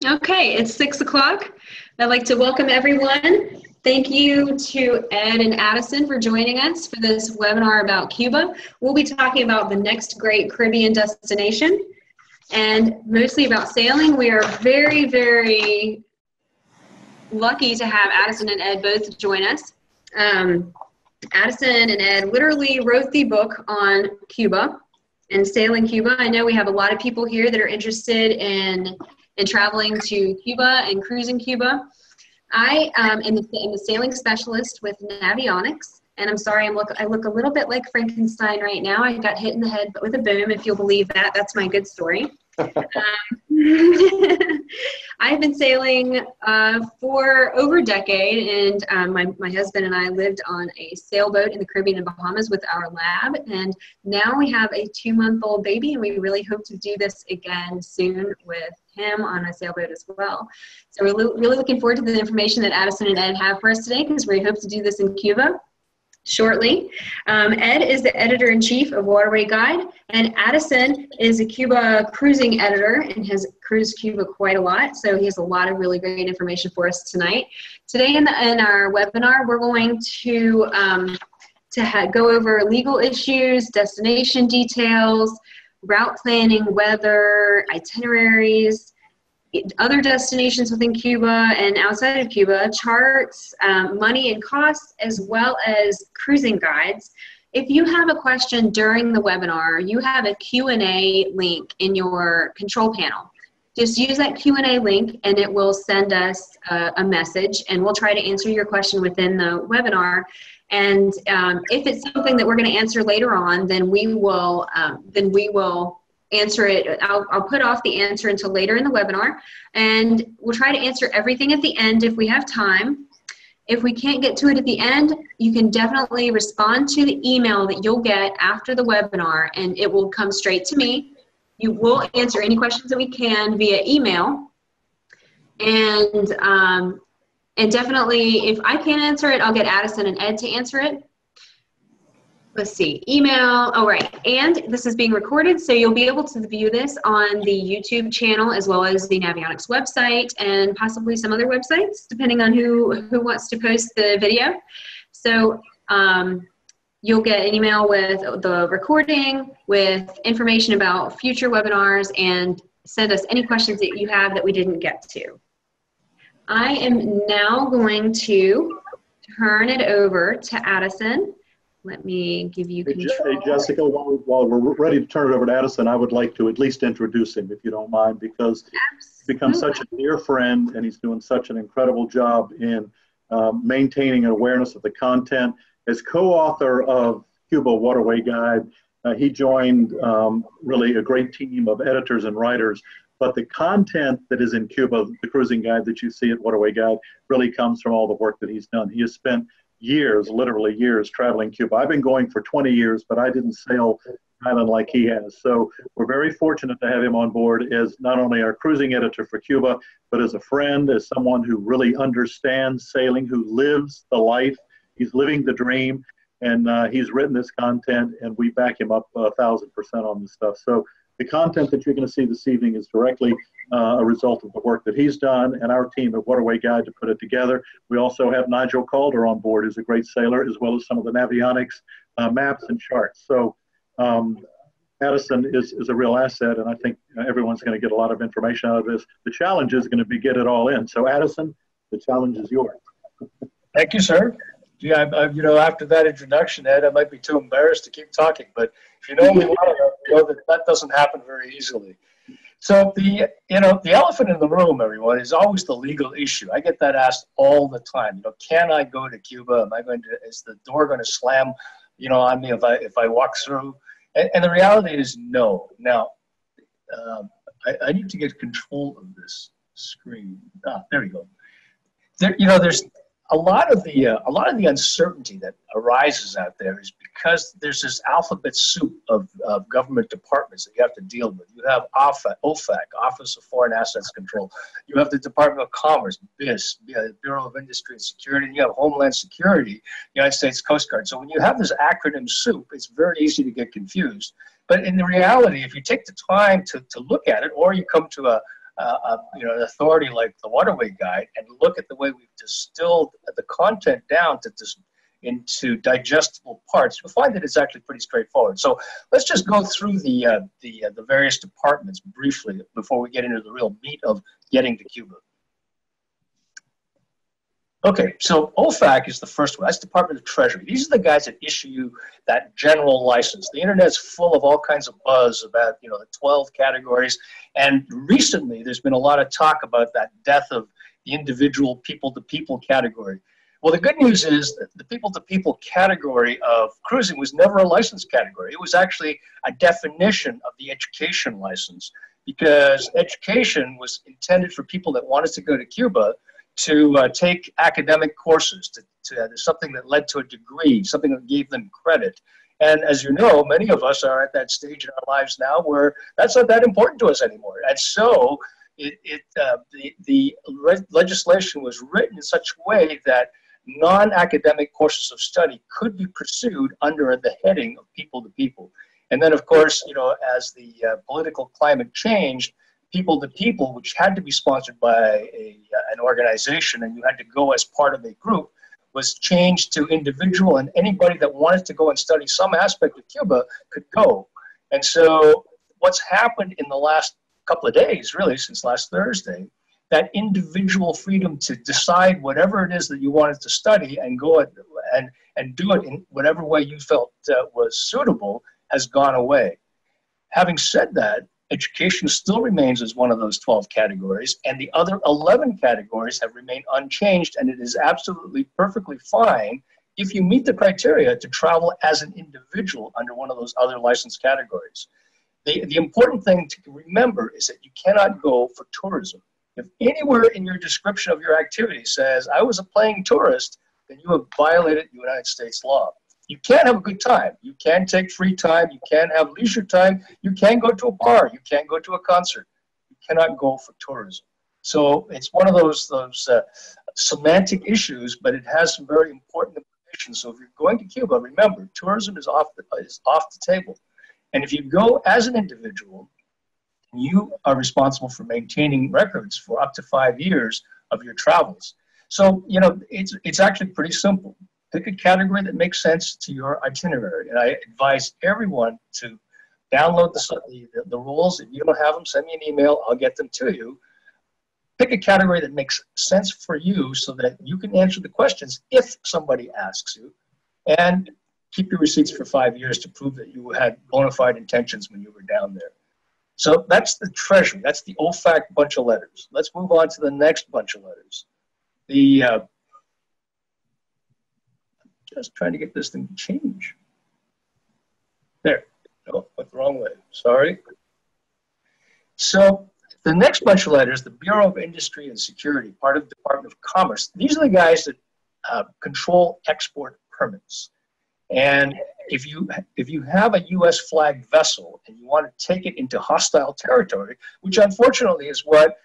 Okay, it's 6 o'clock. I'd like to welcome everyone. Thank you to Ed and Addison for joining us for this webinar about Cuba. We'll be talking about the next great Caribbean destination and mostly about sailing. We are very, very lucky to have Addison and Ed both join us. Addison and Ed literally wrote the book on Cuba and sailing Cuba. I know we have a lot of people here that are interested in traveling to Cuba and cruising Cuba. I am the sailing specialist with Navionics, and I'm sorry, I look a little bit like Frankenstein right now. I got hit in the head with a boom, if you'll believe that. That's my good story. I've been sailing for over a decade, and my husband and I lived on a sailboat in the Caribbean and Bahamas with our lab, and now we have a 2-month-old baby, and we really hope to do this again soon with him on a sailboat as well. So we're really looking forward to the information that Addison and Ed have for us today, because we hope to do this in Cuba shortly. Ed is the editor-in-chief of Waterway Guide, and Addison is a Cuba cruising editor and has cruised Cuba quite a lot, so he has a lot of really great information for us tonight. Today in our webinar, we're going to go over legal issues, destination details, route planning, weather, itineraries, other destinations within Cuba and outside of Cuba, charts, money and costs, as well as cruising guides. If you have a question during the webinar, you have a Q&A link in your control panel. Just use that Q&A link and it will send us a message, and we'll try to answer your question within the webinar. And if it's something that we're going to answer later on, then we will answer it. I'll put off the answer until later in the webinar, and we'll try to answer everything at the end if we have time. If we can't get to it at the end, you can definitely respond to the email that you'll get after the webinar, and it will come straight to me. You will answer any questions that we can via email, and definitely if I can't answer it, I'll get Addison and Ed to answer it. Let's see, email, oh right, and this is being recorded, so you'll be able to view this on the YouTube channel as well as the Navionics website and possibly some other websites, depending on who wants to post the video. So you'll get an email with the recording, with information about future webinars, and send us any questions that you have that we didn't get to. I am now going to turn it over to Addison. Let me give you control. Hey, Jessica, while we're ready to turn it over to Addison, I would like to at least introduce him, if you don't mind, because he's become such a dear friend, and he's doing such an incredible job in maintaining an awareness of the content. As co-author of Cuba Waterway Guide, he joined really a great team of editors and writers. But the content that is in Cuba, the cruising guide that you see at Waterway Guide, really comes from all the work that he's done. He has spent years, literally years, traveling Cuba. I've been going for 20 years, but I didn't sail an island like he has. So we're very fortunate to have him on board as not only our cruising editor for Cuba, but as a friend, as someone who really understands sailing, who lives the life. He's living the dream, and he's written this content, and we back him up 1,000% on this stuff. So the content that you're going to see this evening is directly a result of the work that he's done and our team at Waterway Guide to put it together. We also have Nigel Calder on board, who's a great sailor, as well as some of the Navionics maps and charts. So Addison is a real asset, and I think everyone's going to get a lot of information out of this. The challenge is going to be get it all in. So Addison, the challenge is yours. Thank you, sir. Yeah, you know, after that introduction, Ed, I might be too embarrassed to keep talking, but if you know me well enough, you know that doesn't happen very easily. So the elephant in the room, everyone, is always the legal issue. I get that asked all the time. You know, can I go to Cuba? Is the door going to slam, on me if I walk through? And the reality is no. Now, I need to get control of this screen. There we go. There's a lot of the uncertainty that arises out there is because there's this alphabet soup of government departments that you have to deal with. You have OFAC, Office of Foreign Assets Control. You have the Department of Commerce, BIS, Bureau of Industry and Security. And you have Homeland Security, United States Coast Guard. So when you have this acronym soup, it's very easy to get confused. But in the reality, if you take the time to look at it, or you come to an authority like the Waterway Guide and look at the way we've distilled the content down into digestible parts, you'll find that it's actually pretty straightforward. So let's just go through the various departments briefly before we get into the real meat of getting to Cuba. Okay, so OFAC is the first one. That's Department of Treasury. These are the guys that issue you that general license. The internet's full of all kinds of buzz about, the 12 categories. And recently, there's been a lot of talk about that death of the individual people-to-people category. Well, the good news is that the people-to-people category of cruising was never a license category. It was actually a definition of the education license, because education was intended for people that wanted to go to Cuba to take academic courses, to something that led to a degree, something that gave them credit. And as you know, many of us are at that stage in our lives now where that's not that important to us anymore. And so the legislation was written in such a way that non-academic courses of study could be pursued under the heading of people to people. And then, of course, as the political climate changed, people to people, which had to be sponsored by an organization and you had to go as part of a group, was changed to individual, and anybody that wanted to go and study some aspect of Cuba could go. And so what's happened in the last couple of days, really since last Thursday, that individual freedom to decide whatever it is that you wanted to study and go and do it in whatever way you felt was suitable has gone away. Having said that, education still remains as one of those 12 categories, and the other 11 categories have remained unchanged, and it is absolutely perfectly fine if you meet the criteria to travel as an individual under one of those other license categories. The important thing to remember is that you cannot go for tourism. If anywhere in your description of your activity says, I was a paying tourist, then you have violated United States law. You can have a good time. You can take free time. You can have leisure time. You can go to a bar. You can go to a concert. You cannot go for tourism. So it's one of those semantic issues, but it has some very important implications. So if you're going to Cuba, remember, tourism is off the table. And if you go as an individual, you are responsible for maintaining records for up to 5 years of your travels. So, it's actually pretty simple. Pick a category that makes sense to your itinerary. And I advise everyone to download the rules. If you don't have them, send me an email. I'll get them to you. Pick a category that makes sense for you so that you can answer the questions if somebody asks you. And keep your receipts for 5 years to prove that you had bona fide intentions when you were down there. So that's the Treasury. That's the OFAC bunch of letters. Let's move on to the next bunch of letters. Just trying to get this thing to change. There. Oh, went the wrong way. Sorry. So the next bunch of letters, the Bureau of Industry and Security, part of the Department of Commerce. These are the guys that control export permits. And if you have a U.S. flagged vessel and you want to take it into hostile territory, which unfortunately is what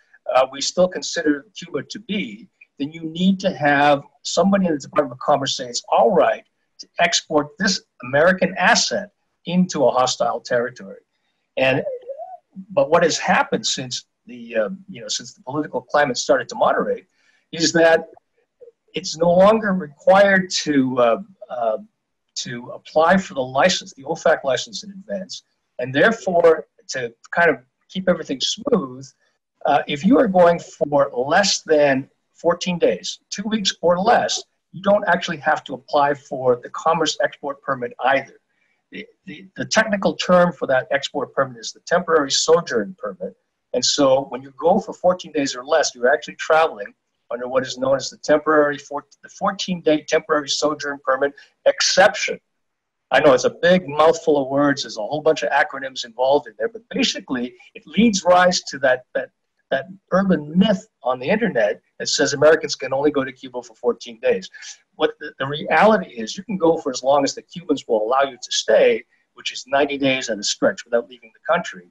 we still consider Cuba to be, then you need to have somebody in the Department of Commerce say it's all right to export this American asset into a hostile territory. But what has happened since since the political climate started to moderate is that it's no longer required to apply for the license, the OFAC license in advance, and therefore to kind of keep everything smooth, if you are going for less than 14 days, 2 weeks or less, you don't actually have to apply for the commerce export permit either. The technical term for that export permit is the temporary sojourn permit. And so when you go for 14 days or less, you're actually traveling under what is known as the 14-day temporary sojourn permit exception. I know it's a big mouthful of words. There's a whole bunch of acronyms involved in there, but basically it leads rise to that urban myth on the internet that says Americans can only go to Cuba for 14 days. What the reality is, you can go for as long as the Cubans will allow you to stay, which is 90 days at a stretch without leaving the country.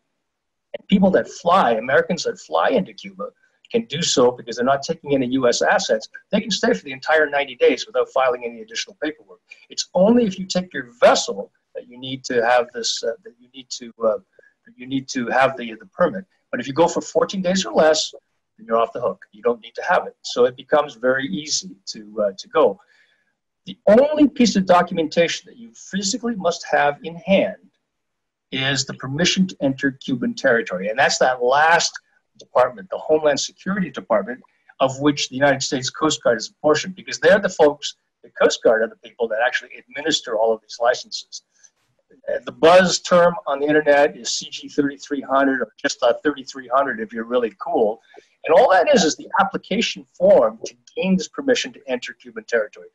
And people that fly, Americans that fly into Cuba, can do so because they're not taking any U.S. assets. They can stay for the entire 90 days without filing any additional paperwork. It's only if you take your vessel that you need to have this, that you need to have the permit. But if you go for 14 days or less, then you're off the hook. You don't need to have it. So it becomes very easy to go. The only piece of documentation that you physically must have in hand is the permission to enter Cuban territory. And that's that last department, the Homeland Security Department, of which the United States Coast Guard is a portion, because they're the folks, the Coast Guard are the people that actually administer all of these licenses. The buzz term on the internet is CG 3300 or just 3300 if you're really cool. And all that is the application form to gain this permission to enter Cuban territory.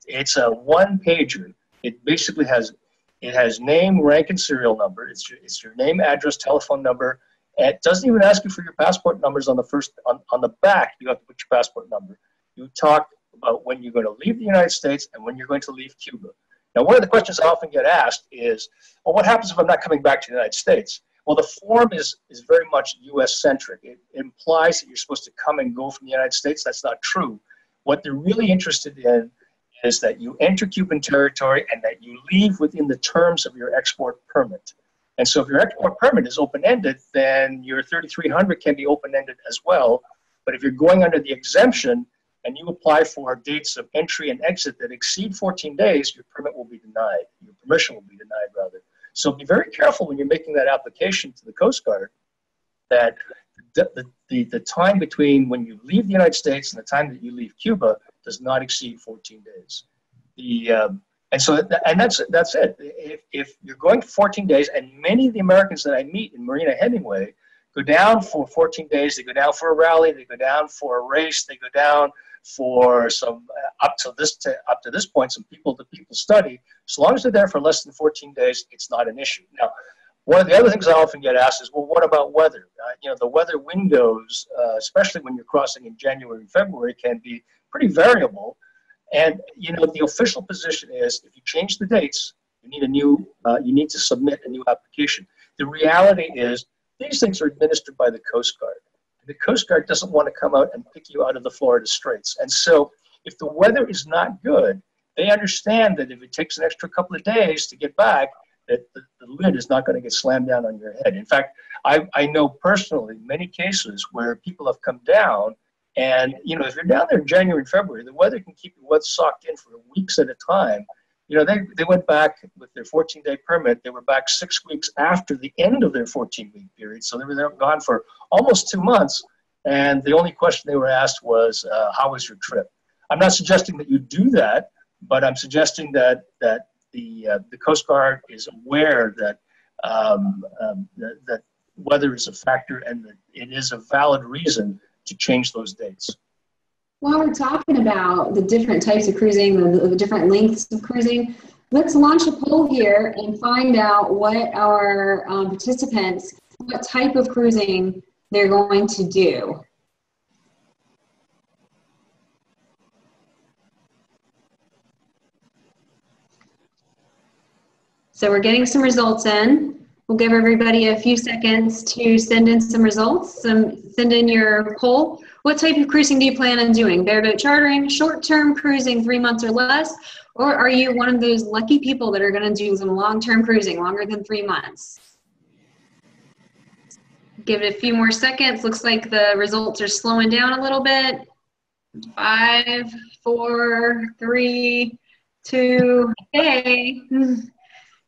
It's a one-pager. It basically has name, rank, and serial number. It's your name, address, telephone number. And it doesn't even ask you for your passport numbers on the back. You have to put your passport number. You talk about when you're going to leave the United States and when you're going to leave Cuba. Now, one of the questions I often get asked is, well, what happens if I'm not coming back to the United States? Well, the form is very much U.S.-centric. It implies that you're supposed to come and go from the United States. That's not true. What they're really interested in is that you enter Cuban territory and that you leave within the terms of your export permit. And so if your export permit is open-ended, then your 3300 can be open-ended as well. But if you're going under the exemption and you apply for dates of entry and exit that exceed 14 days, your permit will be denied. Your permission will be denied, rather. So be very careful when you're making that application to the Coast Guard that the time between when you leave the United States and the time that you leave Cuba does not exceed 14 days. And that's it. If you're going for 14 days, and many of the Americans that I meet in Marina Hemingway go down for 14 days, they go down for a rally, they go down for a race, they go down for some up to this point, some people-to-people study. So long as they're there for less than 14 days, it's not an issue. Now, one of the other things I often get asked is, well, what about weather? The weather windows, especially when you're crossing in January and February, can be pretty variable. And the official position is, if you change the dates, you need to submit a new application. The reality is, these things are administered by the Coast Guard. The Coast Guard doesn't want to come out and pick you out of the Florida Straits. And so if the weather is not good, they understand that if it takes an extra couple of days to get back, that the lid is not going to get slammed down on your head. In fact, I know personally many cases where people have come down, and if you're down there in January and February, the weather can keep you wet socked in for weeks at a time. They went back with their 14-day permit. They were back 6 weeks after the end of their 14-week period. So they were gone for almost 2 months. And the only question they were asked was, how was your trip? I'm not suggesting that you do that, but I'm suggesting that the Coast Guard is aware that that weather is a factor and that it is a valid reason to change those dates. While we're talking about the different types of cruising, the different lengths of cruising, let's launch a poll here and find out what our participants, what type of cruising they're going to do. So we're getting some results in. We'll give everybody a few seconds to send in some results. Send in your poll. What type of cruising do you plan on doing? Bareboat chartering, short-term cruising, 3 months or less? Or are you one of those lucky people that are going to do some long-term cruising, longer than 3 months? Give it a few more seconds. Looks like the results are slowing down a little bit. 5, 4, 3, 2, okay.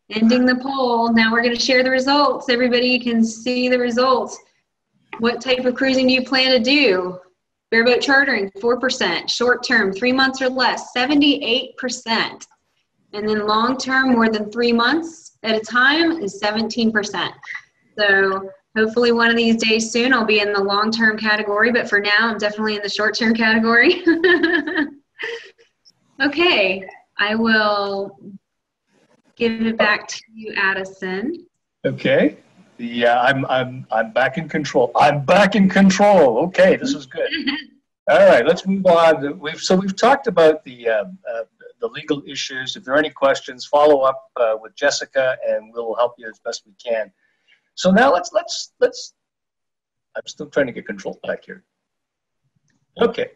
Ending the poll. Now we're going to share the results. Everybody can see the results. What type of cruising do you plan to do? Bareboat chartering, 4%. Short term, 3 months or less, 78%. And then long term, more than 3 months at a time, is 17%. So hopefully one of these days soon I'll be in the long term category, but for now I'm definitely in the short term category. Okay, I will give it back to you, Addison. Okay. I'm back in control. I'm back in control. Okay, this is good. All right, let's move on. We've talked about the legal issues. If there are any questions, follow up with Jessica, and we'll help you as best we can. So now let's. I'm still trying to get control back here. Okay.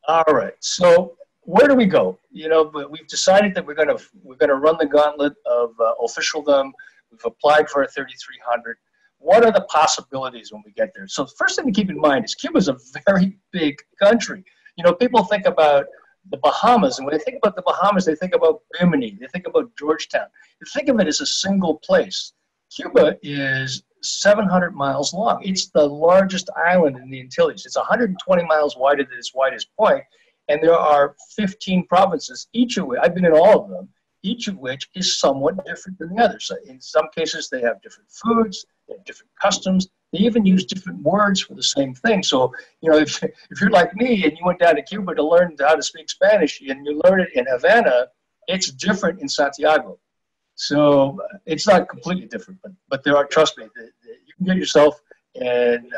All right. So where do we go? We've decided that we're gonna run the gauntlet of officialdom. We've applied for a 3300. what are the possibilities when we get there? So the first thing to keep in mind is Cuba is a very big country. You know, people think about the Bahamas, and when they think about the Bahamas, they think about Bimini, they think about Georgetown. You think of it as a single place. Cuba is 700 miles long. It's the largest island in the Antilles. It's 120 miles wide at its widest point, and there are 15 provinces, each of which, I've been in all of them, each of which is somewhat different than the other. So in some cases, they have different foods, they have different customs, they even use different words for the same thing. So, you know, if you're like me and you went down to Cuba to learn how to speak Spanish and you learn it in Havana, it's different in Santiago. So it's not completely different, but there are, trust me, you can get yourself and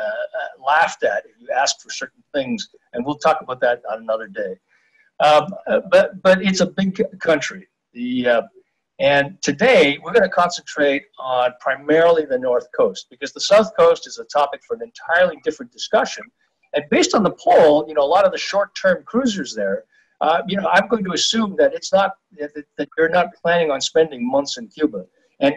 laughed at if you ask for certain things, and we'll talk about that on another day. But it's a big country. And today we're going to concentrate on primarily the North Coast, because the South Coast is a topic for an entirely different discussion. And based on the poll, you know, a lot of the short-term cruisers there, you know, I'm going to assume that it's not that you're not planning on spending months in Cuba, and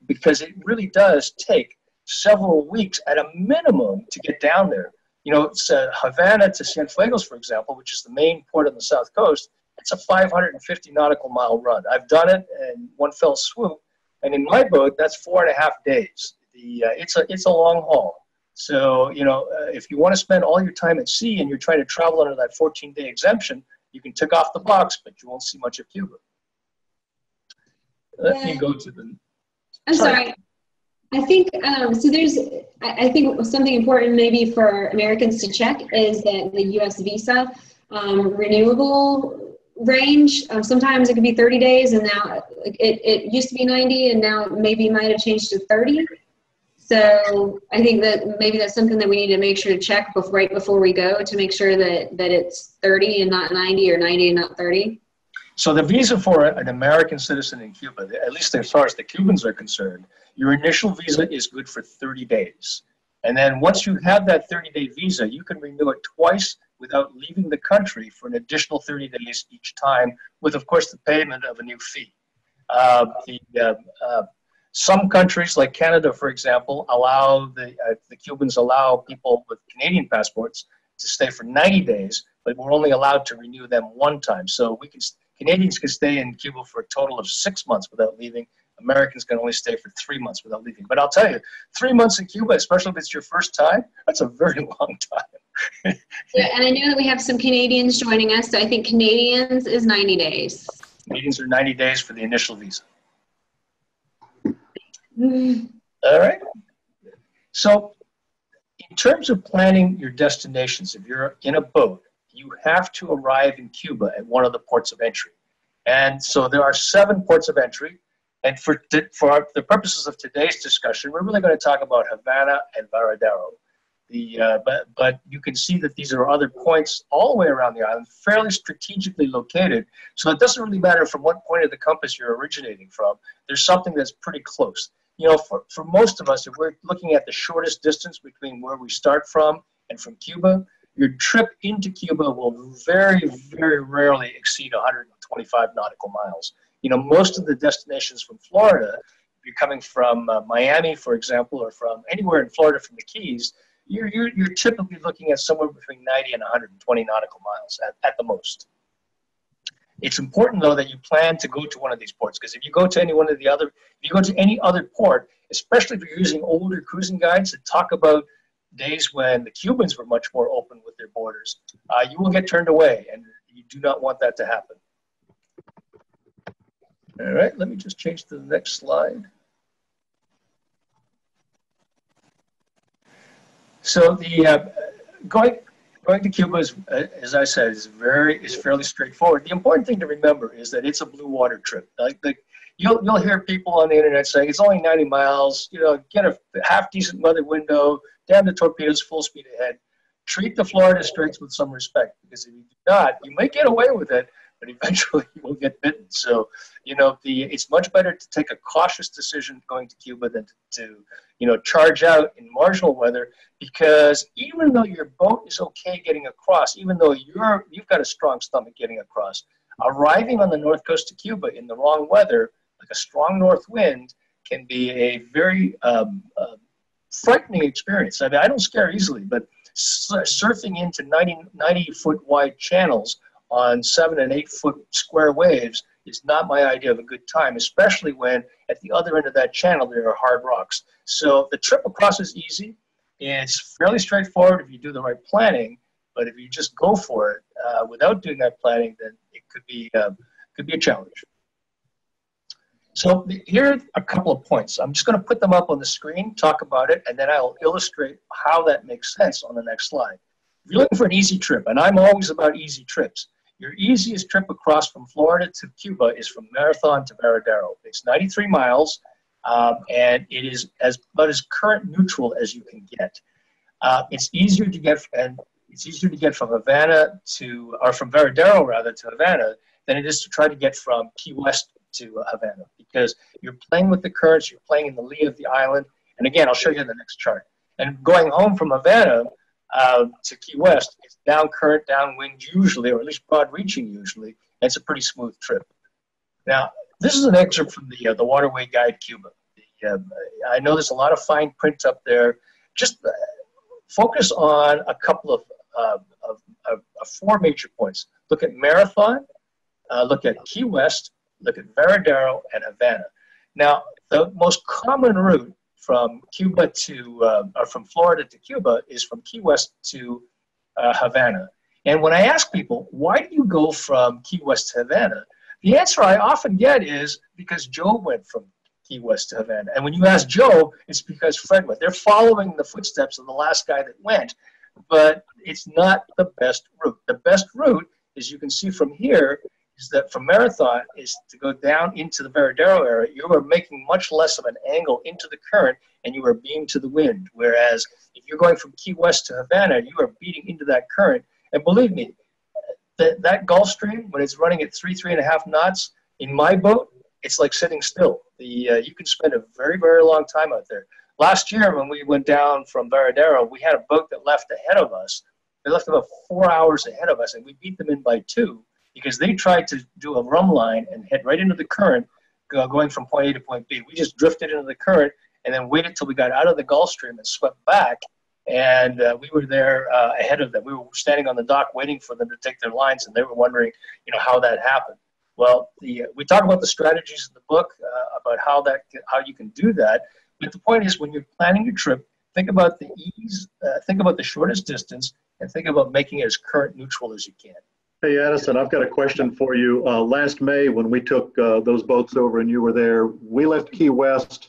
because it really does take several weeks at a minimum to get down there. You know, it's Havana to Cienfuegos, for example, which is the main port on the South Coast. It's a 550 nautical mile run. I've done it in one fell swoop, and in my boat, that's 4.5 days. It's a long haul. So, you know, if you want to spend all your time at sea and you're trying to travel under that 14-day exemption, you can tick off the box, but you won't see much of Cuba. Let me go to the. I'm sorry. I think so. I think something important maybe for Americans to check is that the U.S. visa renewable range. Sometimes it could be 30 days, and now it used to be 90, and now maybe might have changed to 30. So I think that maybe that's something that we need to make sure to check right before we go, to make sure that it's 30 and not 90, or 90 and not 30. So the visa for an American citizen in Cuba, at least as far as the Cubans are concerned, your initial visa is good for 30 days. And then once you have that 30-day visa, you can renew it twice without leaving the country for an additional 30 days each time, with, of course, the payment of a new fee. Some countries, like Canada, for example, allow the Cubans allow people with Canadian passports to stay for 90 days, but we're only allowed to renew them one time. So Canadians can stay in Cuba for a total of 6 months without leaving. Americans can only stay for 3 months without leaving. But I'll tell you, 3 months in Cuba, especially if it's your first time, that's a very long time. Yeah, and I know that we have some Canadians joining us, so I think Canadians is 90 days. Canadians are 90 days for the initial visa. Mm. All right. So in terms of planning your destinations, if you're in a boat, you have to arrive in Cuba at one of the ports of entry. And so there are 7 ports of entry. And for the purposes of today's discussion, we're really going to talk about Havana and Varadero. But you can see that these are other points all the way around the island, fairly strategically located. So it doesn't really matter from what point of the compass you're originating from. There's something that's pretty close. You know, for most of us, if we're looking at the shortest distance between where we start from and from Cuba, your trip into Cuba will very, very rarely exceed 125 nautical miles. You know, most of the destinations from Florida, if you're coming from Miami, for example, or from anywhere in Florida from the Keys, you're typically looking at somewhere between 90 and 120 nautical miles at the most. It's important, though, that you plan to go to one of these ports, because if you go to any other port, especially if you're using older cruising guides that talk about days when the Cubans were much more open with their borders, you will get turned away, and you do not want that to happen. All right, let me just change to the next slide. So going to Cuba is, as I said, is fairly straightforward. The important thing to remember is that it's a blue water trip. You'll hear people on the internet saying it's only 90 miles. You know, get a half decent weather window, down to torpedoes, full speed ahead. Treat the Florida Straits with some respect, because if you do not, you might get away with it, but eventually you will get bitten. So, you know, it's much better to take a cautious decision going to Cuba than to charge out in marginal weather, because even though your boat is okay getting across, even though you've got a strong stomach getting across, arriving on the north coast of Cuba in the wrong weather, like a strong north wind, can be a very frightening experience. I mean, I don't scare easily, but surfing into 90-foot wide channels on 7 and 8 foot square waves is not my idea of a good time, especially when at the other end of that channel there are hard rocks. So the trip across is easy. It's fairly straightforward if you do the right planning, but if you just go for it without doing that planning, then it could be a challenge. So here are a couple of points. I'm just going to put them up on the screen, talk about it, and then I'll illustrate how that makes sense on the next slide. If you're looking for an easy trip, and I'm always about easy trips, your easiest trip across from Florida to Cuba is from Marathon to Varadero. It's 93 miles, and it is about as current neutral as you can get. It's easier to get from Havana to, or from Varadero rather, to Havana than it is to try to get from Key West to Havana, because you're playing with the currents, you're playing in the lee of the island, and again, I'll show you in the next chart. And going home from Havana to Key West, it's down current, downwind usually, or at least broad reaching usually, and it's a pretty smooth trip. Now, this is an excerpt from the Waterway Guide Cuba. I know there's a lot of fine print up there. Just focus on a couple of 4 major points. Look at Marathon, look at Key West, look at Varadero and Havana. Now, the most common route from Cuba to, or from Florida to Cuba is from Key West to Havana. And when I ask people, why do you go from Key West to Havana? The answer I often get is because Joe went from Key West to Havana. And when you ask Joe, it's because Fred went. They're following the footsteps of the last guy that went, but it's not the best route. The best route, as you can see from here, is that from Marathon is to go down into the Varadero area. You are making much less of an angle into the current, and you are beating to the wind. Whereas if you're going from Key West to Havana, you are beating into that current. And believe me, that Gulf Stream, when it's running at 3.5 knots, in my boat, it's like sitting still. You can spend a very, very long time out there. Last year, when we went down from Varadero, we had a boat that left ahead of us. They left about 4 hours ahead of us, and we beat them in by 2. Because they tried to do a rum line and head right into the current, going from point A to point B. We just drifted into the current and then waited till we got out of the Gulf Stream and swept back. And we were there ahead of them. We were standing on the dock waiting for them to take their lines, and they were wondering, how that happened. Well, we talk about the strategies in the book about how you can do that. But the point is, when you're planning your trip, think about the ease, think about the shortest distance, and think about making it as current neutral as you can. Hey, Addison, I've got a question for you. Last May, when we took those boats over and you were there, we left Key West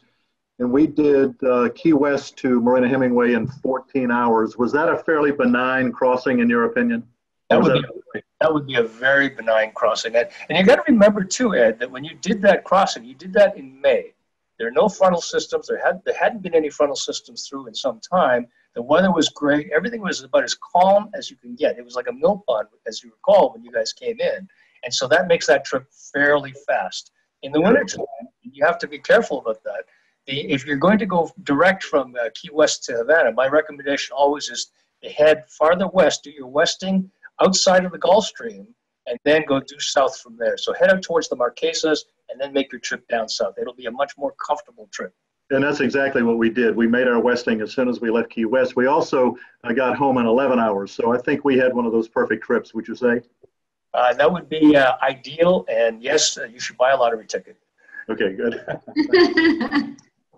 and we did Key West to Marina Hemingway in 14 hours. Was that a fairly benign crossing in your opinion? That would be a very benign crossing. And you got to remember too, Ed, that when you did that crossing, you did that in May. There are no frontal systems. There hadn't been any frontal systems through in some time. The weather was great. Everything was about as calm as you can get. It was like a mill pond, as you recall, when you guys came in. And so that makes that trip fairly fast. In the wintertime, you have to be careful about that. If you're going to go direct from Key West to Havana, my recommendation always is to head farther west, do your westing outside of the Gulf Stream, and then go due south from there. So head out towards the Marquesas and then make your trip down south. It'll be a much more comfortable trip. And that's exactly what we did. We made our westing as soon as we left Key West. We also got home in 11 hours. So I think we had one of those perfect trips, would you say? That would be ideal. And yes, you should buy a lottery ticket. Okay, good.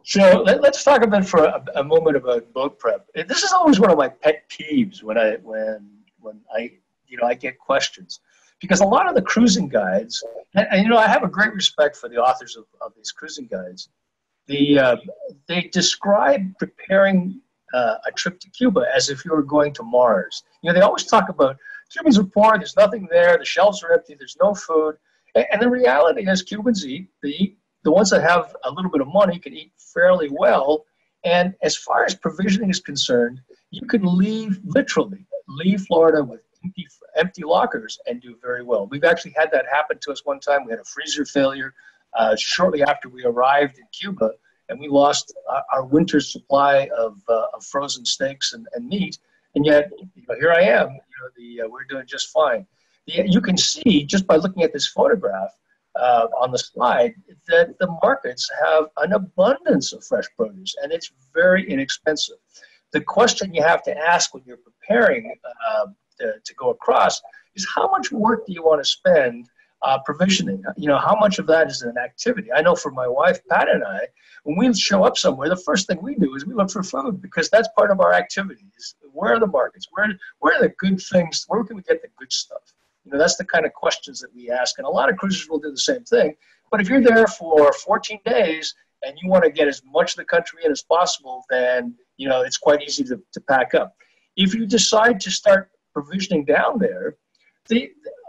So let's talk about for a moment about boat prep. This is always one of my pet peeves when I get questions. Because a lot of the cruising guides, and I have a great respect for the authors of these cruising guides. They describe preparing a trip to Cuba as if you were going to Mars. They always talk about Cubans are poor, there's nothing there, the shelves are empty, there's no food. And the reality is Cubans eat. The ones that have a little bit of money can eat fairly well. And as far as provisioning is concerned, you can literally leave Florida with empty lockers and do very well. We've actually had that happen to us one time. We had a freezer failure shortly after we arrived in Cuba, and we lost our winter's supply of frozen steaks and meat. And yet, here I am. We're doing just fine. You can see just by looking at this photograph on the slide, that the markets have an abundance of fresh produce, and it's very inexpensive. The question you have to ask when you're preparing to go across is, how much work do you want to spend provisioning? You know, how much of that is an activity? I know for my wife, Pat, and I, when we show up somewhere, the first thing we do is we look for food, because that's part of our activities. Where are the markets? Where are the good things? Where can we get the good stuff? You know, that's the kind of questions that we ask. And a lot of cruisers will do the same thing. But if you're there for 14 days and you want to get as much of the country in as possible, then, you know, it's quite easy to pack up. If you decide to start provisioning down there,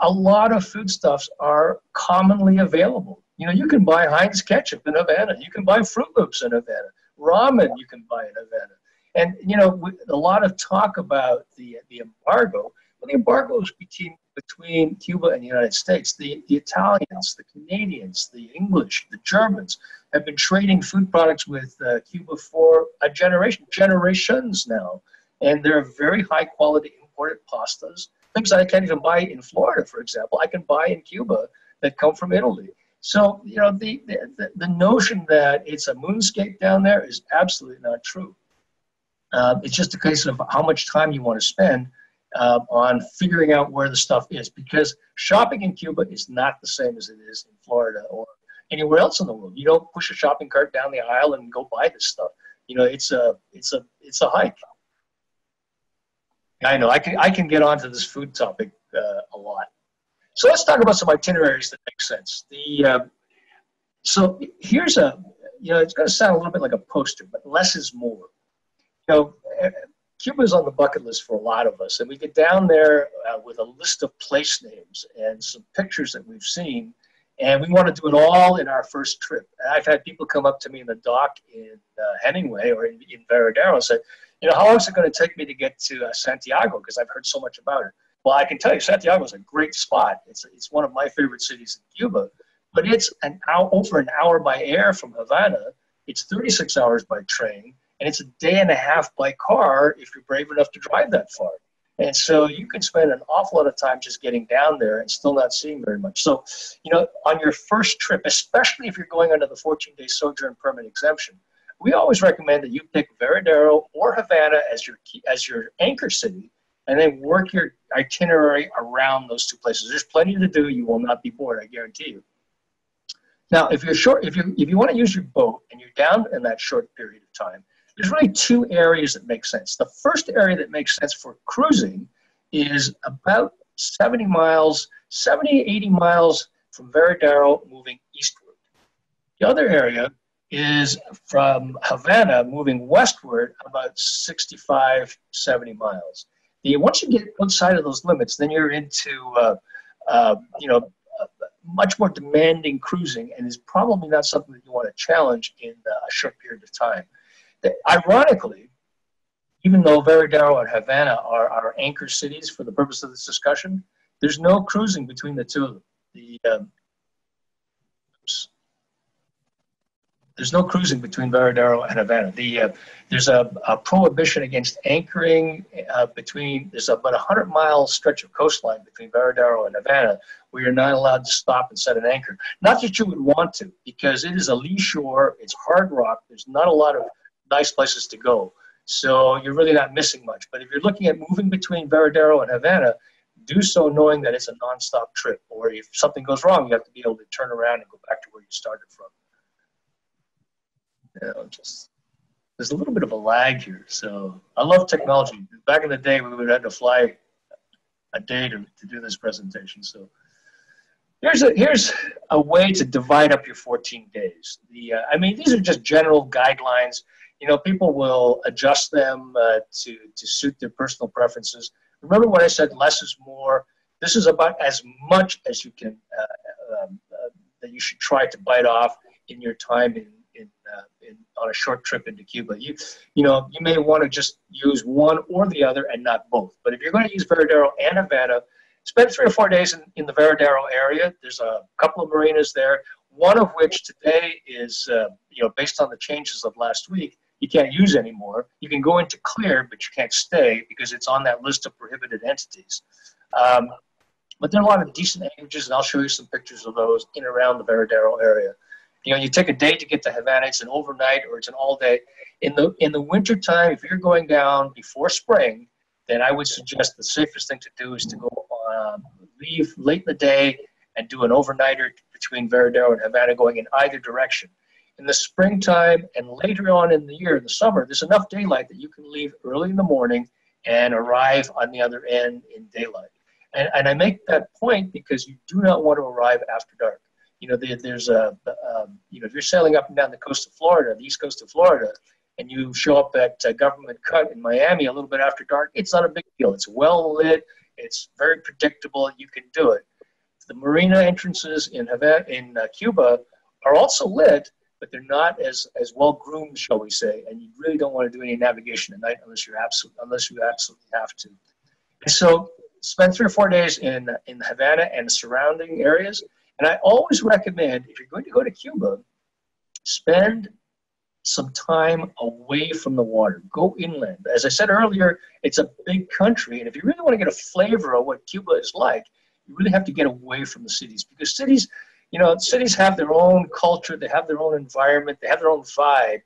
a lot of foodstuffs are commonly available. You know, you can buy Heinz ketchup in Havana. You can buy Fruit Loops in Havana. Ramen you can buy in Havana. And, you know, a lot of talk about the embargo. Well, the embargo is between Cuba and the United States. The Italians, the Canadians, the English, the Germans have been trading food products with Cuba for generations now. And they're very high quality imported pastas. Things that I can't even buy in Florida, for example, I can buy in Cuba that come from Italy. So, you know, the notion that it's a moonscape down there is absolutely not true. It's just a case of how much time you want to spend on figuring out where the stuff is, because shopping in Cuba is not the same as it is in Florida or anywhere else in the world. You don't push a shopping cart down the aisle and go buy this stuff. You know, it's a hike. I know I can get onto this food topic a lot. So let's talk about some itineraries that make sense. So here's it's going to sound a little bit like a poster, but less is more. You know, Cuba is on the bucket list for a lot of us, and we get down there with a list of place names and some pictures that we've seen, and we want to do it all in our first trip. And I've had people come up to me in the dock in Hemingway or in Veradero and say, you know, how long is it going to take me to get to Santiago? Because I've heard so much about it. Well, I can tell you, Santiago is a great spot. It's one of my favorite cities in Cuba, but it's over an hour by air from Havana. It's 36 hours by train, and it's a day and a half by car if you're brave enough to drive that far. And so you can spend an awful lot of time just getting down there and still not seeing very much. So, you know, on your first trip, especially if you're going under the 14-day sojourn permit exemption, we always recommend that you pick Veradero or Havana as your anchor city, and then work your itinerary around those two places. There's plenty to do. You will not be bored, I guarantee you. Now, if you want to use your boat and you're down in that short period of time, there's really two areas that make sense. The first area that makes sense for cruising is about 70, 80 miles from Veradero moving eastward. The other area is from Havana moving westward about 65, 70 miles. Once you get outside of those limits, then you're into, much more demanding cruising, and is probably not something that you want to challenge in a short period of time. Ironically, even though Veradero and Havana are our anchor cities for the purpose of this discussion, there's no cruising between the two of them. There's no cruising between Veradero and Havana. There's a prohibition against anchoring there's about a 100-mile stretch of coastline between Veradero and Havana where you're not allowed to stop and set an anchor. Not that you would want to, because it is a lee shore, it's hard rock, there's not a lot of nice places to go. So you're really not missing much. But if you're looking at moving between Veradero and Havana, do so knowing that it's a nonstop trip, or if something goes wrong, you have to be able to turn around and go back to where you started from. There's a little bit of a lag here. So I love technology. Back in the day, we would have to fly a day to do this presentation. So here's a way to divide up your 14 days. These are just general guidelines. You know, people will adjust them to suit their personal preferences. Remember what I said, less is more. This is about as much as you can, that you should try to bite off in your time on a short trip into Cuba. You may want to just use one or the other and not both. But if you're going to use Veradero and Havana, spend 3 or 4 days in the Veradero area. There's a couple of marinas there, one of which today is, based on the changes of last week, you can't use anymore. You can go into clear, but you can't stay because it's on that list of prohibited entities. But but there are a lot of decent anchorages, and I'll show you some pictures of those in and around the Veradero area. You know, you take a day to get to Havana, it's an overnight or it's an all day. In the winter time, if you're going down before spring, then I would suggest the safest thing to do is to go leave late in the day and do an overnighter between Veradero and Havana going in either direction. In the springtime and later on in the year, in the summer, there's enough daylight that you can leave early in the morning and arrive on the other end in daylight. And I make that point because you do not want to arrive after dark. You know, there's you know, if you're sailing up and down the coast of Florida, the east coast of Florida, and you show up at Government Cut in Miami a little bit after dark, it's not a big deal. It's well lit. It's very predictable. You can do it. The marina entrances in Havana, in Cuba, are also lit, but they're not as well groomed, shall we say. And you really don't want to do any navigation at night unless you absolutely have to. And so, spend 3 or 4 days in Havana and the surrounding areas. And I always recommend, if you're going to go to Cuba, spend some time away from the water. Go inland. As I said earlier, it's a big country, and if you really want to get a flavor of what Cuba is like, you really have to get away from the cities, because cities, you know, cities have their own culture, they have their own environment, they have their own vibe.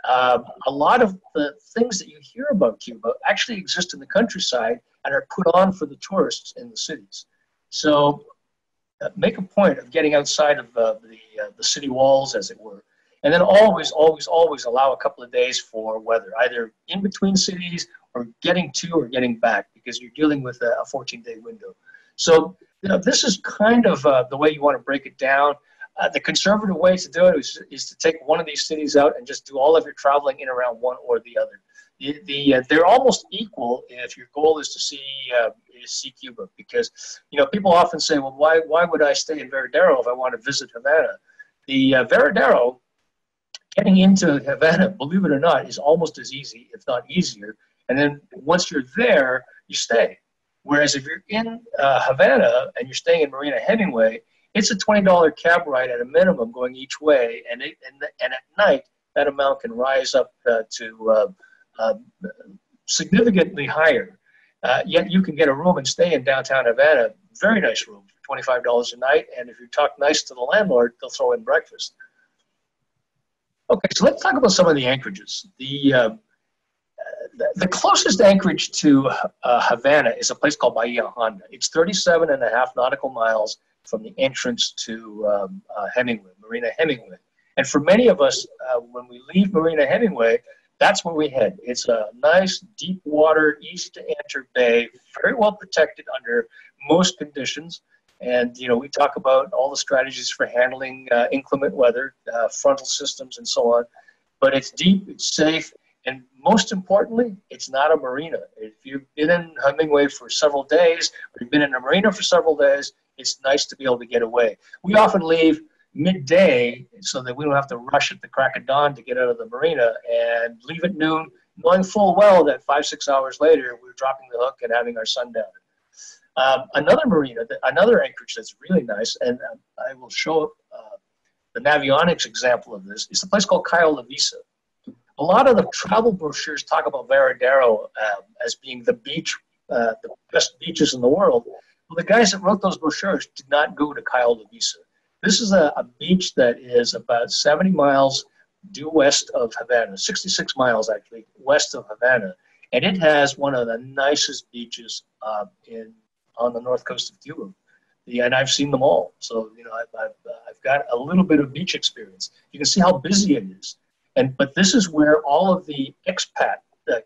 A lot of the things that you hear about Cuba actually exist in the countryside and are put on for the tourists in the cities. So make a point of getting outside of the city walls, as it were. And then always, always, always allow a couple of days for weather, either in between cities or getting to or getting back, because you're dealing with a 14-day window. So, you know, this is kind of the way you want to break it down. The conservative way to do it is to take one of these cities out and just do all of your traveling in around one or the other. They're almost equal if your goal is to see Cuba, because, you know, people often say, well, why would I stay in Veradero if I want to visit Havana? The Veradero, getting into Havana, believe it or not, is almost as easy, if not easier. And then once you're there, you stay. Whereas if you're in Havana and you're staying in Marina Hemingway, it's a $20 cab ride at a minimum going each way. And at night, that amount can rise up to significantly higher. Yet you can get a room and stay in downtown Havana, very nice room, for $25 a night. And if you talk nice to the landlord, they'll throw in breakfast. Okay, so let's talk about some of the anchorages. The closest anchorage to Havana is a place called Bahia Honda. It's 37.5 nautical miles from the entrance to Hemingway, Marina Hemingway. And for many of us, when we leave Marina Hemingway, that's where we head. It's a nice, deep water, easy to enter bay, very well protected under most conditions. And, you know, we talk about all the strategies for handling inclement weather, frontal systems, and so on. But it's deep, it's safe, and most importantly, it's not a marina. If you've been in Hemingway for several days, or you've been in a marina for several days, it's nice to be able to get away. We often leave midday so that we don't have to rush at the crack of dawn to get out of the marina, and leave at noon, knowing full well that 5-6 hours later, we're dropping the hook and having our sundown. Another marina, another anchorage that's really nice, and I will show the Navionics example of this, is a place called Cayo La Visa. A lot of the travel brochures talk about Veradero as being the beach, the best beaches in the world. Well, the guys that wrote those brochures did not go to Cayo La Visa. This is a beach that is about 70 miles due west of Havana, 66 miles actually west of Havana, and it has one of the nicest beaches on the north coast of Cuba. And I've seen them all. So, you know, I've got a little bit of beach experience. You can see how busy it is. But this is where all of the expat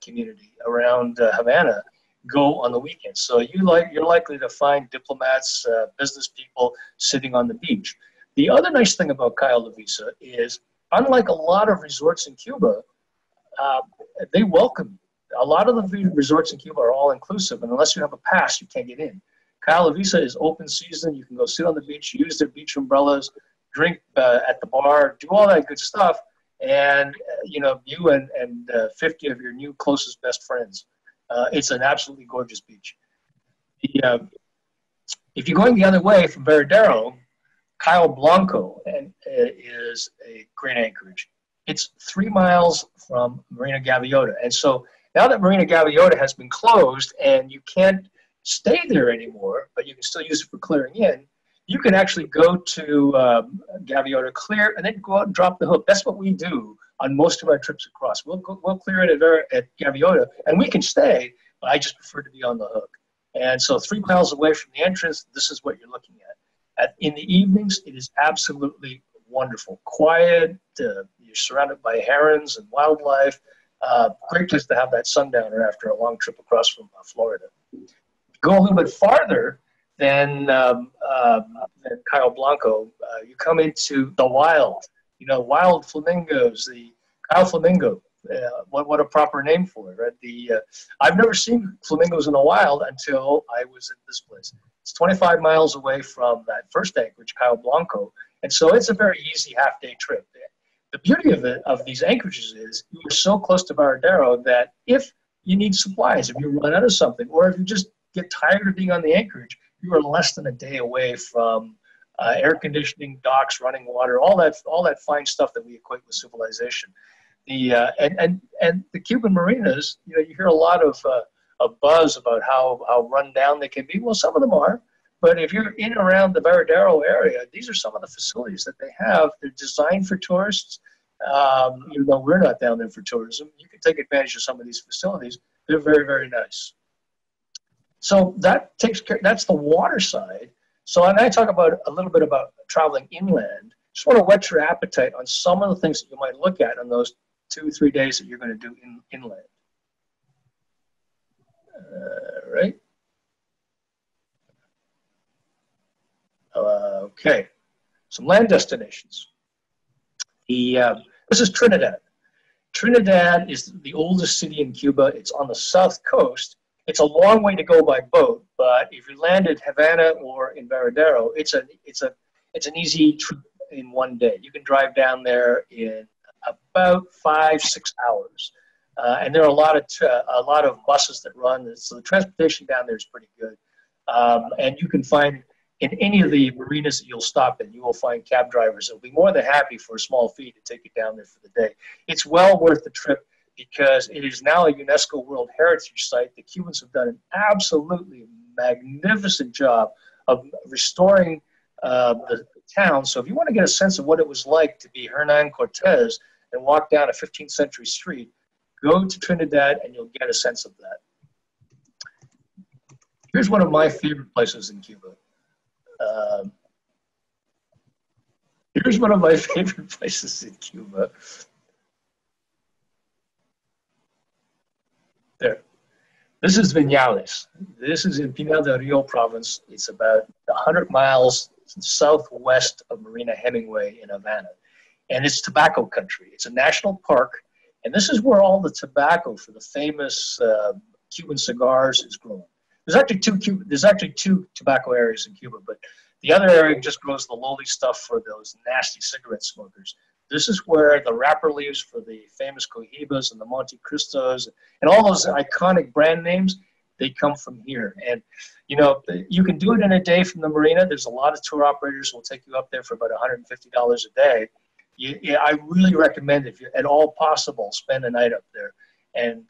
community around Havana go on the weekends. So you're likely to find diplomats, business people sitting on the beach. The other nice thing about Cayo La Visa is, unlike a lot of resorts in Cuba, they welcome you. A lot of the resorts in Cuba are all inclusive, and unless you have a pass, you can't get in. Cayo La Visa is open season. You can go sit on the beach, use their beach umbrellas, drink at the bar, do all that good stuff, and you know, you and 50 of your new closest best friends. It's an absolutely gorgeous beach. If you're going the other way from Veradero, Cayo Blanco is a great anchorage. It's 3 miles from Marina Gaviota, and so now that Marina Gaviota has been closed and you can't stay there anymore, but you can still use it for clearing in, you can actually go to Gaviota, clear, and then go out and drop the hook. That's what we do on most of our trips across. We'll clear it at Gaviota, and we can stay, but I just prefer to be on the hook. And so 3 miles away from the entrance, this is what you're looking at. In the evenings, it is absolutely wonderful. Quiet, you're surrounded by herons and wildlife. Great place to have that sundowner after a long trip across from Florida. Go a little bit farther than Cayo Blanco, you come into the wild. Wild flamingos, the Cayo Flamingo. What a proper name for it, right? I've never seen flamingos in the wild until I was in this place. It's 25 miles away from that first anchorage, Cayo Blanco, and so it's a very easy half-day trip. The beauty of these anchorages is you are so close to Varadero that if you need supplies, if you run out of something, or if you just get tired of being on the anchorage, you are less than a day away from air conditioning, docks, running water, all that fine stuff that we equate with civilization. And the Cuban marinas, you hear a lot of a buzz about how run down they can be. Well, some of them are, but if you're in and around the Varadero area, these are some of the facilities that they have. They're designed for tourists. Even though we're not down there for tourism, you can take advantage of some of these facilities. They're very, very nice. So that takes care. That's the water side. So when I talk about a little bit about traveling inland, just want to whet your appetite on some of the things that you might look at on those 2-3 days that you're going to do inland. Right. Okay. Some land destinations. This is Trinidad. Trinidad is the oldest city in Cuba. It's on the south coast. It's a long way to go by boat, but if you land at Havana or in Varadero, it's an easy trip in one day. You can drive down there in about 5-6 hours, and there are a lot of buses that run. So the transportation down there is pretty good, and you can find in any of the marinas that you'll stop in, you will find cab drivers that will be more than happy for a small fee to take you down there for the day. It's well worth the trip, because it is now a UNESCO World Heritage Site. The Cubans have done an absolutely magnificent job of restoring the town. So if you want to get a sense of what it was like to be Hernan Cortez and walk down a 15th century street, go to Trinidad and you'll get a sense of that. Here's one of my favorite places in Cuba. Here's one of my favorite places in Cuba. There. This is Viñales. This is in Pinar del Rio province. It's about 100 miles southwest of Marina Hemingway in Havana. And it's tobacco country. It's a national park. And this is where all the tobacco for the famous Cuban cigars is grown. There's actually two tobacco areas in Cuba, but the other area just grows the lowly stuff for those nasty cigarette smokers. This is where the wrapper leaves for the famous Cohibas and the Monte Cristos and all those iconic brand names, they come from here. And, you can do it in a day from the marina. There's a lot of tour operators who will take you up there for about $150 a day. I really recommend, if you're at all possible, spend a night up there and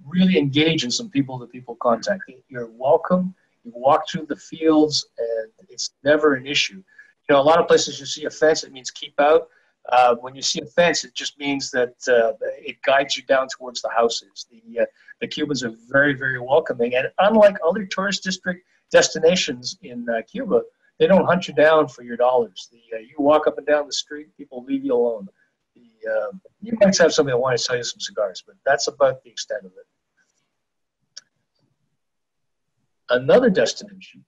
really engage in some people-to-people contact. You're welcome. You walk through the fields, and it's never an issue. A lot of places you see a fence, it means keep out. When you see a fence, it just means that it guides you down towards the houses. The Cubans are very, very welcoming. And unlike other tourist district destinations in Cuba, they don't hunt you down for your dollars. You walk up and down the street, people leave you alone. You might have somebody that wants to sell you some cigars, but that's about the extent of it. Another destination.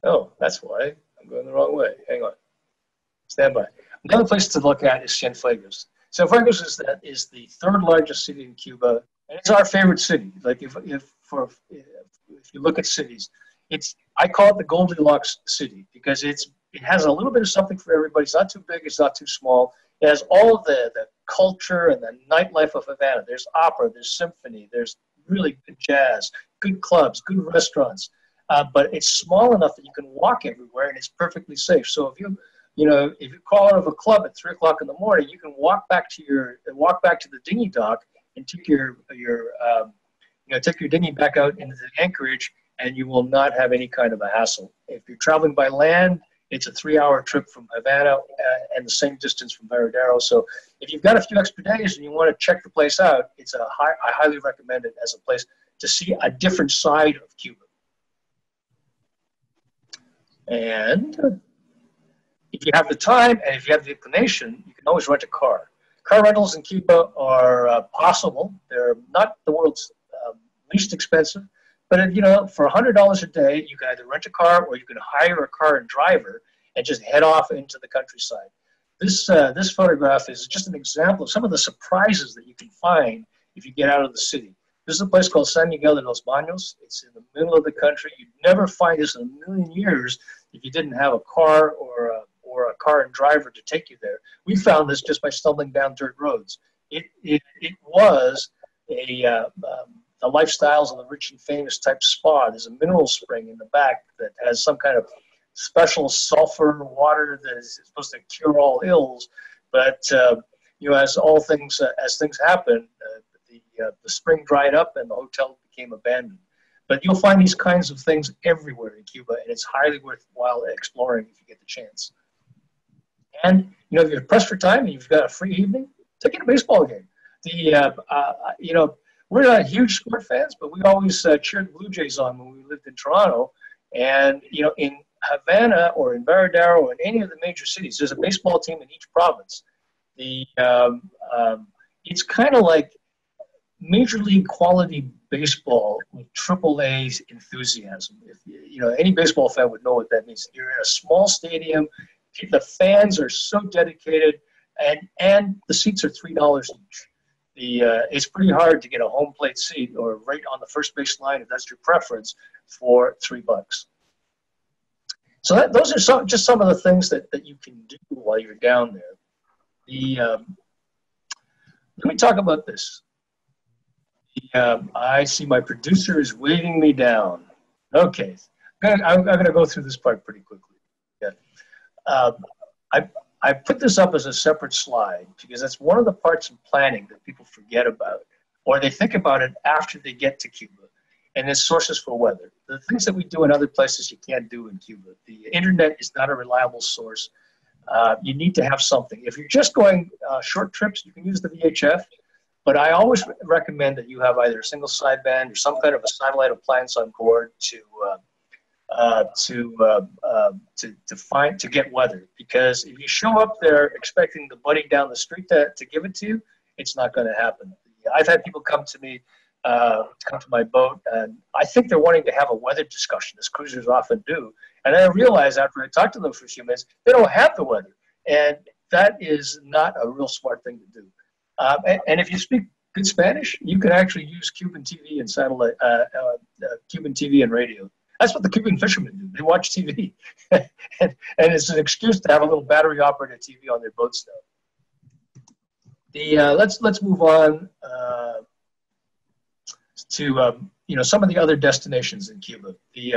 Oh, that's why. I'm going the wrong way. Hang on. Stand by. Another place to look at is Cienfuegos. Cienfuegos is the third largest city in Cuba, and it's our favorite city. Like if you look at cities, I call it the Goldilocks city because it has a little bit of something for everybody. It's not too big. It's not too small. It has all of the culture and the nightlife of Havana. There's opera. There's symphony. There's really good jazz, good clubs, good restaurants. But it's small enough that you can walk everywhere and it's perfectly safe. So if you if you call out of a club at 3 o'clock in the morning, you can walk back to the dinghy dock and take take your dinghy back out into the anchorage, and you will not have any kind of a hassle. If you're traveling by land, it's a 3-hour trip from Havana and the same distance from Varadero. So if you've got a few extra days and you want to check the place out, I highly recommend it as a place to see a different side of Cuba. And if you have the time and if you have the inclination, you can always rent a car. Car rentals in Cuba are possible. They're not the world's least expensive, but for $100 a day, you can either rent a car or you can hire a car and driver and just head off into the countryside. This photograph is just an example of some of the surprises that you can find if you get out of the city. This is a place called San Miguel de los Baños. It's in the middle of the country. You'd never find this in a million years if you didn't have a car or a car and driver to take you there. We found this just by stumbling down dirt roads. It was the lifestyles of the rich and famous type spa. There's a mineral spring in the back that has some kind of special sulfur water that is supposed to cure all ills. But as things happen, the spring dried up and the hotel became abandoned. But you'll find these kinds of things everywhere in Cuba, and it's highly worthwhile exploring if you get the chance. And if you're pressed for time and you've got a free evening, take in a baseball game. We're not huge sport fans, but we always cheered the Blue Jays on when we lived in Toronto. And in Havana or in Varadero or in any of the major cities, there's a baseball team in each province. It's kind of like major league quality baseball with AAA enthusiasm. Any baseball fan would know what that means. You're in a small stadium. The fans are so dedicated, and the seats are $3 each. It's pretty hard to get a home plate seat or right on the first base line, if that's your preference, for $3. So those are just some of the things that you can do while you're down there. Let me talk about this. I see my producer is waving me down. Okay, I'm going to go through this part pretty quickly. Yeah. I put this up as a separate slide because that's one of the parts of planning that people forget about, or they think about it after they get to Cuba, and it's sources for weather. The things that we do in other places you can't do in Cuba. The internet is not a reliable source. You need to have something. If you're just going short trips, you can use the VHF, but I always recommend that you have either a single sideband or some kind of a satellite appliance on board to get weather, because if you show up there expecting the buddy down the street to give it to you, it's not going to happen. I've had people come to me, come to my boat, and I think they're wanting to have a weather discussion, as cruisers often do. And I realize after I talk to them for a few minutes, they don't have the weather, and that is not a real smart thing to do. And if you speak good Spanish, you can actually use Cuban TV and satellite, Cuban TV and radio. That's what the Cuban fishermen do. They watch TV, and it's an excuse to have a little battery-operated TV on their boats now. Let's move on to some of the other destinations in Cuba.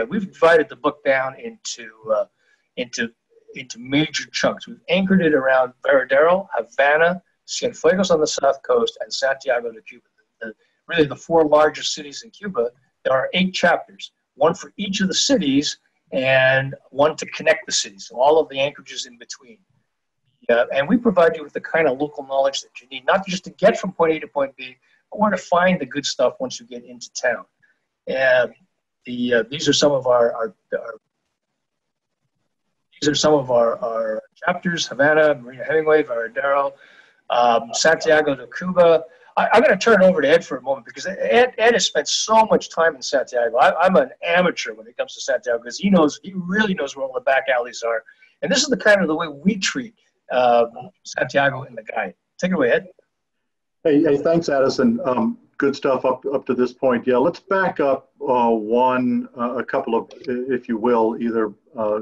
We've divided the book down into major chunks. We've anchored it around Varadero, Havana, Cienfuegos on the south coast, and Santiago de Cuba. Really the 4 largest cities in Cuba. There are 8 chapters, one for each of the cities and one to connect the cities, so all of the anchorages in between. And we provide you with the kind of local knowledge that you need, not just to get from point A to point B, but where to find the good stuff once you get into town. And these are some of our chapters: Havana, Marina Hemingway, Varadero, Santiago de Cuba. I'm going to turn it over to Ed for a moment, because Ed has spent so much time in Santiago. I'm an amateur when it comes to Santiago, because he really knows where all the back alleys are. And this is the kind of the way we treat Santiago in the guide. Take it away, Ed. Hey, thanks, Addison. Good stuff up to this point. Yeah, let's back up a couple of, if you will, either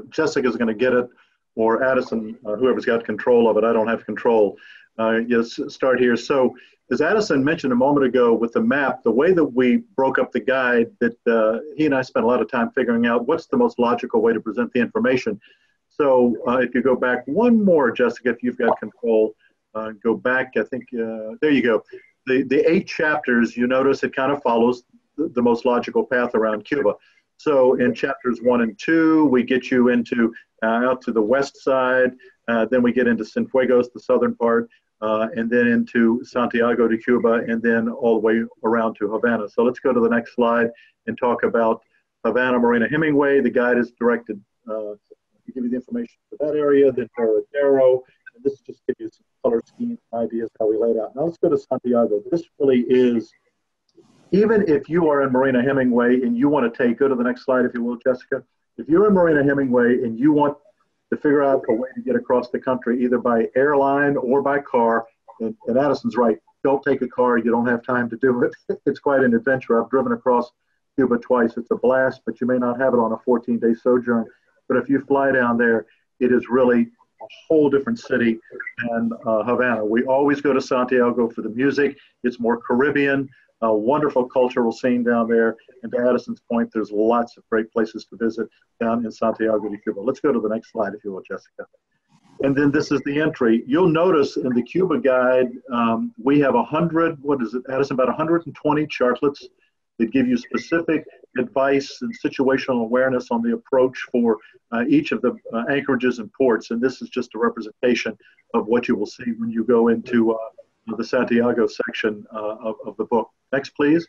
Jessica's going to get it, or Addison, whoever's got control of it. I don't have control. Yes, start here. So, as Addison mentioned a moment ago with the map, the way that we broke up the guide, that he and I spent a lot of time figuring out what's the most logical way to present the information. So if you go back one more, Jessica, if you've got control, go back, I think, there you go. The 8 chapters, you notice it kind of follows the most logical path around Cuba. So in chapters 1 and 2, we get you into out to the west side, then we get into Cienfuegos, the southern part, and then into Santiago de Cuba, and then all the way around to Havana. So let's go to the next slide and talk about Havana Marina Hemingway. The guide is directed to give you the information for that area, then Paradero, and this just gives you some color schemes and ideas how we laid out. Now let's go to Santiago. This really is, even if you are in Marina Hemingway and you want to take, go to the next slide if you will, Jessica. If you're in Marina Hemingway and you want to figure out a way to get across the country, either by airline or by car, and Addison's right, don't take a car, you don't have time to do it. It's quite an adventure. I've driven across Cuba twice. It's a blast, but you may not have it on a 14-day sojourn. But if you fly down there, it is really a whole different city than Havana. We always go to Santiago for the music. It's more Caribbean, a wonderful cultural scene down there. And to Addison's point, there's lots of great places to visit down in Santiago de Cuba. Let's go to the next slide, if you will, Jessica. And then this is the entry. You'll notice in the Cuba guide, we have 100, what is it, Addison, about 120 chartlets that give you specific advice and situational awareness on the approach for each of the anchorages and ports. And this is just a representation of what you will see when you go into the Santiago section of the book. Next, please.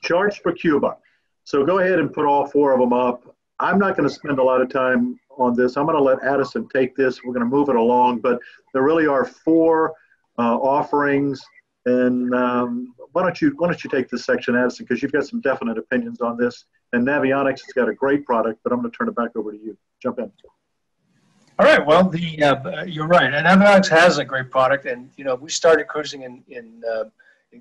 Charts for Cuba. So go ahead and put all 4 of them up. I'm not going to spend a lot of time on this. I'm going to let Addison take this. We're going to move it along, but there really are 4 offerings. And why don't you take this section, Addison, because you've got some definite opinions on this. And Navionics has got a great product, but I'm going to turn it back over to you. Jump in. All right. Well, you're right. And Navionics has a great product, and we started cruising in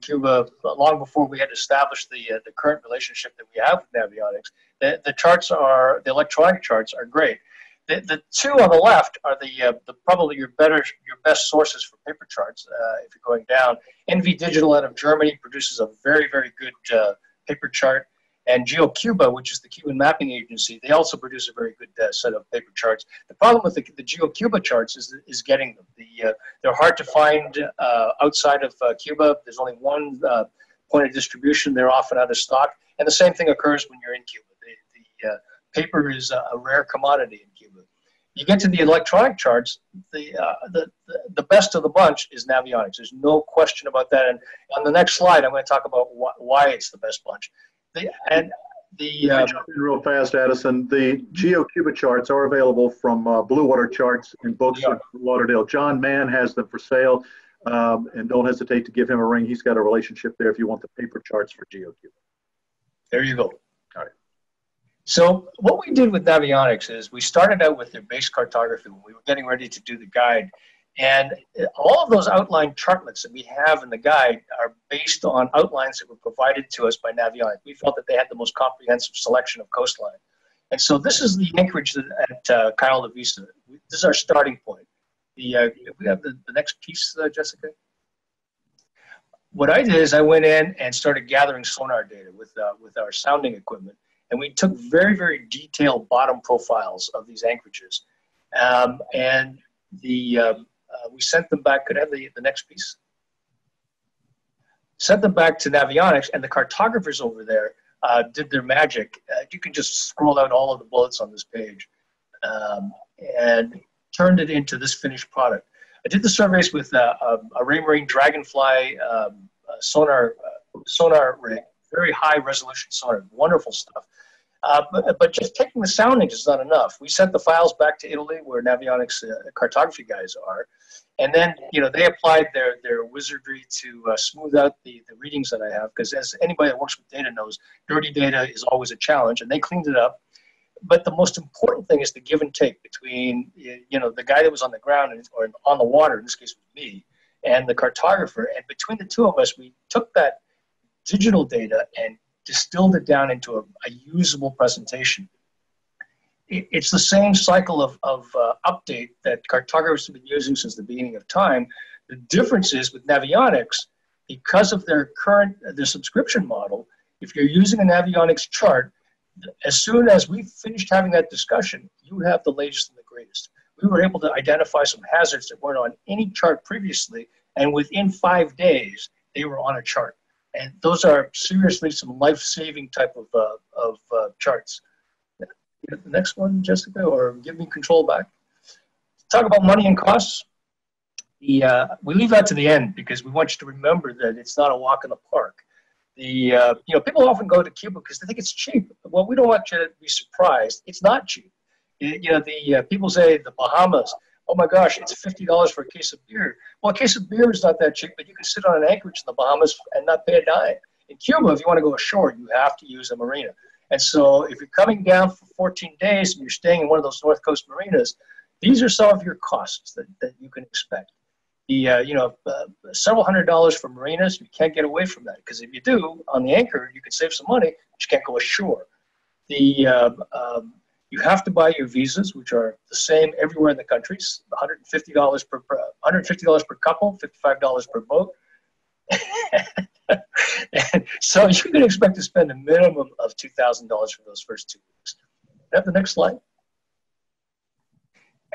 Cuba long before we had established the current relationship that we have with Navionics. The charts the electronic charts are great. The 2 on the left are probably your best sources for paper charts if you're going down. NV Digital out of Germany produces a very, very good paper chart. And GeoCuba, which is the Cuban mapping agency, they also produce a very good set of paper charts. The problem with the GeoCuba charts is getting them. They're hard to find outside of Cuba. There's only one point of distribution. They're often out of stock. And the same thing occurs when you're in Cuba. The paper is a rare commodity in Cuba. You get to the electronic charts, the best of the bunch is Navionics. There's no question about that. And on the next slide, I'm going to talk about why it's the best bunch. Jump in real fast, Addison. The GeoCuba charts are available from Blue Water Charts and books in Lauderdale. John Mann has them for sale, and don't hesitate to give him a ring. He's got a relationship there if you want the paper charts for GeoCuba. There you go. All right. So what we did with Navionics is we started out with their base cartography when we were getting ready to do the guide. And all of those outline chartlets that we have in the guide are based on outlines that were provided to us by Navionics. We felt that they had the most comprehensive selection of coastline. And so this is the anchorage at Cayo de Vista. This is our starting point. If we have the next piece, Jessica? What I did is I went in and started gathering sonar data with our sounding equipment. And we took very, very detailed bottom profiles of these anchorages. We sent them back. Could I have the next piece? Sent them back to Navionics, and the cartographers over there did their magic. You can just scroll out all of the bullets on this page and turned it into this finished product. I did the surveys with a Raymarine Dragonfly sonar rig, very high resolution sonar, wonderful stuff. But just taking the soundings is not enough. We sent the files back to Italy, where Navionics cartography guys are, and then they applied their wizardry to smooth out the readings that I have. Because as anybody that works with data knows, dirty data is always a challenge, and they cleaned it up. But the most important thing is the give and take between the guy that was on the ground or on the water, in this case was me, and the cartographer. And between the two of us, we took that digital data and distilled it down into a usable presentation. It's the same cycle of update that cartographers have been using since the beginning of time. The difference is with Navionics, because of their subscription model, if you're using a Navionics chart, as soon as we've finished having that discussion, you have the latest and the greatest. We were able to identify some hazards that weren't on any chart previously, and within 5 days, they were on a chart. And those are seriously some life-saving type of charts. The next one, Jessica, or give me control back. Talk about money and costs. We leave that to the end because we want you to remember that it's not a walk in the park. People often go to Cuba because they think it's cheap. Well, we don't want you to be surprised. It's not cheap. People say the Bahamas, oh my gosh, it's $50 for a case of beer. Well, a case of beer is not that cheap, but you can sit on an anchorage in the Bahamas and not pay a dime. In Cuba, if you want to go ashore, you have to use a marina. And so if you're coming down for 14 days and you're staying in one of those North Coast marinas, these are some of your costs that you can expect. Several $100s for marinas, you can't get away from that because if you do, on the anchor, you can save some money, but you can't go ashore. You have to buy your visas, which are the same everywhere in the countries, $150 per couple, $55 per boat. And so you can expect to spend a minimum of $2,000 for those first 2 weeks. Have the next slide.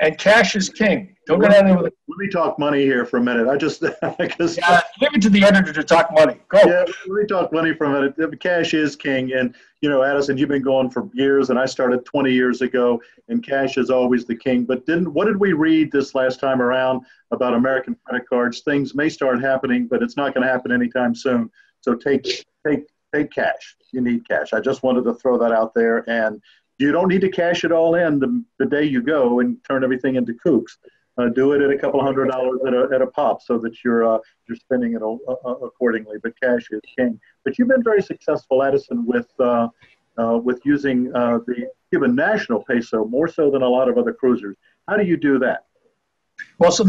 And cash is king. Don't go down there with it. Let me talk money here for a minute. I just give it to the editor to talk money. Go. Yeah, let me talk money for a minute. Cash is king, and Addison, you've been going for years, and I started 20 years ago, and cash is always the king. But what did we read this last time around about American credit cards? Things may start happening, but it's not going to happen anytime soon. So take cash. You need cash. I just wanted to throw that out there, and you don't need to cash it all in the day you go and turn everything into kooks. Do it at a couple $100 at a pop so that you're spending it accordingly. But cash is king. But you've been very successful, Addison, with using the Cuban national peso more so than a lot of other cruisers. How do you do that? Well, so